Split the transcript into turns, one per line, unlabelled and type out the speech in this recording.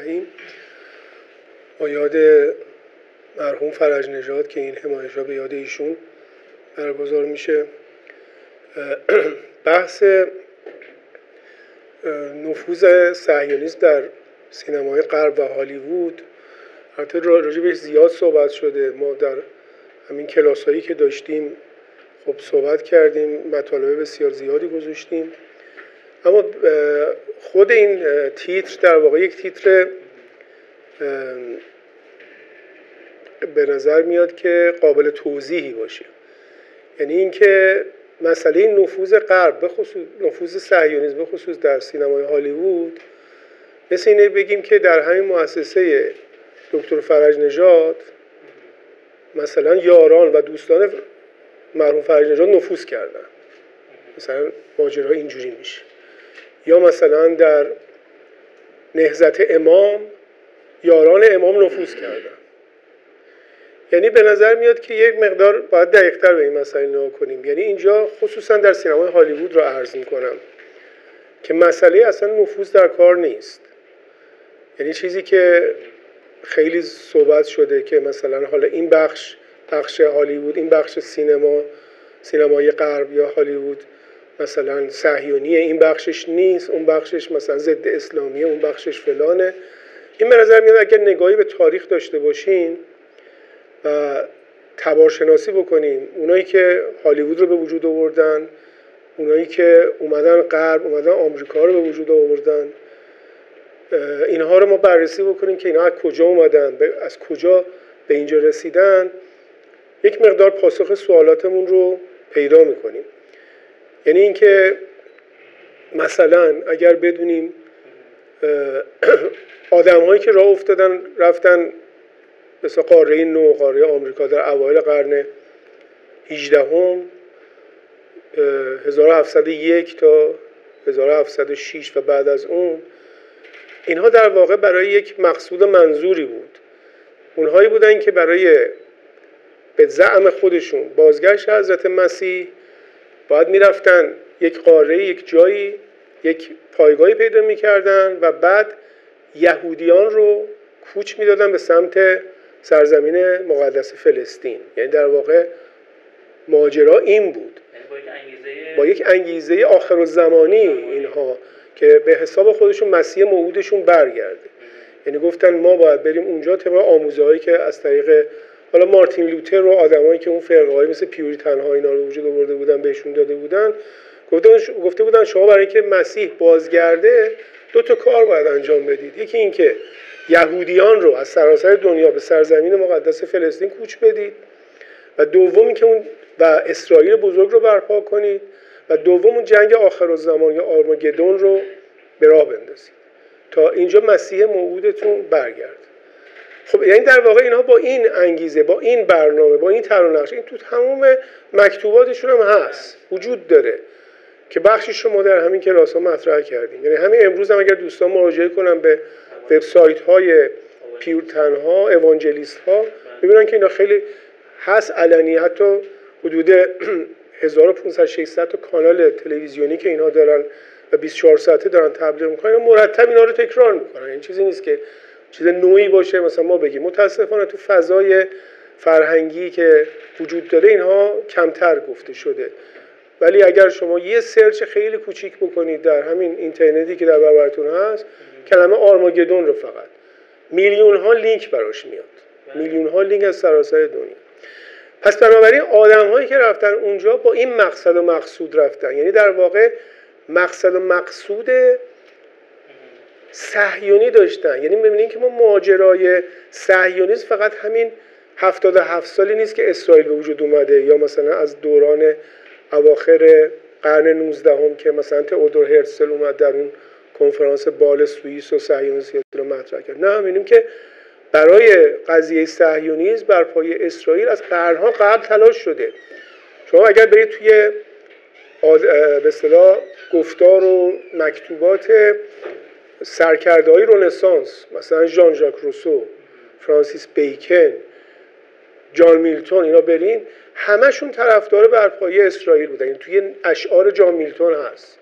الرحیم. با یاد مرحوم فرج نژاد که این همایش‌ها به یاد ایشون برگزار میشه، بحث نفوذ صهیونیسم در سینمای غرب و هالیوود البته راجع بهش زیاد صحبت شده. ما در همین کلاس‌هایی که داشتیم خب صحبت کردیم، مطالب بسیار زیادی گذاشتیم، اما خود این تیتر در واقع یک تیتر به نظر میاد که قابل توضیحی باشه. یعنی اینکه مسئله نفوذ غرب به خصوص نفوذ صهیونیسم به خصوص در سینمای هالیوود مثل اینه بگیم که در همین مؤسسه دکتر فرج نژاد مثلا یاران و دوستان مرحوم فرج نژاد نفوذ کردن، مثلا ماجرا اینجوری میشه. یا مثلا در نهضت امام یاران امام نفوذ کردن. یعنی به نظر میاد که یک مقدار باید دقیق‌تر به این مسائل نگاه کنیم. یعنی اینجا خصوصا در سینمای هالیوود رو عرض می‌کنم که مسئله اصلا نفوذ در کار نیست. یعنی چیزی که خیلی صحبت شده که مثلا حالا این بخش هالیوود، این بخش سینمای غرب یا هالیوود مثلا صهیونیه، این بخشش نیست، اون بخشش مثلا ضد اسلامیه، اون بخشش فلانه. این به نظر میاد اگر نگاهی به تاریخ داشته باشیم و تبارشناسی بکنیم، اونایی که هالیوود رو به وجود آوردن، اونایی که اومدن غرب، اومدن آمریکا رو به وجود آوردن، اینها رو ما بررسی بکنیم که اینها از کجا اومدن، از کجا به اینجا رسیدن، یک مقدار پاسخ سوالاتمون رو پیدا میکنیم. یعنی اینکه مثلا اگر بدونیم آدم‌هایی که راه افتادن رفتن مثل قاره نو، قاره آمریکا در اوایل قرن 18 1701 تا 1706 و بعد از اون، اینها در واقع برای یک مقصود و منظوری بود. اونهایی بودن که برای به زعم خودشون بازگشت حضرت مسیح باید میرفتن یک قاره، یک جایی، یک پایگاهی پیدا میکردن و بعد یهودیان رو کوچ میدادن به سمت سرزمین مقدس فلسطین. یعنی در واقع ماجرا این بود، با یک انگیزه آخرالزمانی اینها که به حساب خودشون مسیح موعودشون برگرده. یعنی گفتن ما باید بریم اونجا طبق آموزه‌هایی که از طریق حالا مارتین لوتر و آدمایی که اون فرقه‌های مثل پیوریتن‌ها اینا رو وجود آورده بودن بهشون داده بودن، گفته بودن شما برای اینکه مسیح بازگرده 2 تا کار باید انجام بدید. یکی این که یهودیان رو از سراسر دنیا به سرزمین مقدس فلسطین کوچ بدید، و دوم این که اون و اسرائیل بزرگ رو برپا کنید، و دوم اون جنگ آخرالزمان یا آرماگدون رو به راه بندازید تا اینجا مسیح موعودتون برگرده. خب یعنی در واقع اینها با این انگیزه، با این برنامه، با این طرح و نقشه، این تو تمام مکتوباتشون هم هست، وجود داره که بخشش رو ما در همین کلاس‌ها مطرح کردیم. یعنی همین امروز هم اگر دوستان مراجعه کنن به وبسایت‌های پیورتن‌ها، اوانجلیست‌ها، می‌بینن که اینا خیلی هست علنی، حتی حدود 1500-600 تا کانال تلویزیونی که اینا دارن و 24 ساعته دارن تبلیغ می‌کنن، مرتب اینا رو تکرار می‌کنن. این چیزی نیست که چیز نوعی باشه مثلا ما بگیم. متاسفانه تو فضای فرهنگی که وجود داره اینها کمتر گفته شده. ولی اگر شما یه سرچ خیلی کوچیک بکنید در همین اینترنتی که در برابرتون هست، کلمه آرماگدون رو فقط میلیون‌ها لینک براش میاد، میلیون‌ها لینک از سراسر دنیا. پس بنابراین آدم‌هایی که رفتن اونجا با این مقصد و مقصود رفتن، یعنی در واقع مقصد و مقصود صهیونی داشتن. یعنی می‌بینید که ما ماجرای صهیونیسم فقط همین 77 سالی نیست که اسرائیل به وجود اومده، یا مثلا از دوران اواخر قرن 19 که مثلا تئودور هرتزل اومد در اون کنفرانس بال سوئیس و صهیونیسم رو مطرح کرد. نه، می‌بینیم که برای قضیه صهیونیسم بر پایه اسرائیل از قرن‌ها قبل تلاش شده. شما اگر برید توی به اصطلاح گفتار و مکتوبات سرکرده‌های رنسانس، مثلا ژان ژاک روسو، فرانسیس بیکن، جان میلتون، اینا برین، همشون طرفدار بر پایه اسرائیل بودن. یعنی توی اشعار جان میلتون هست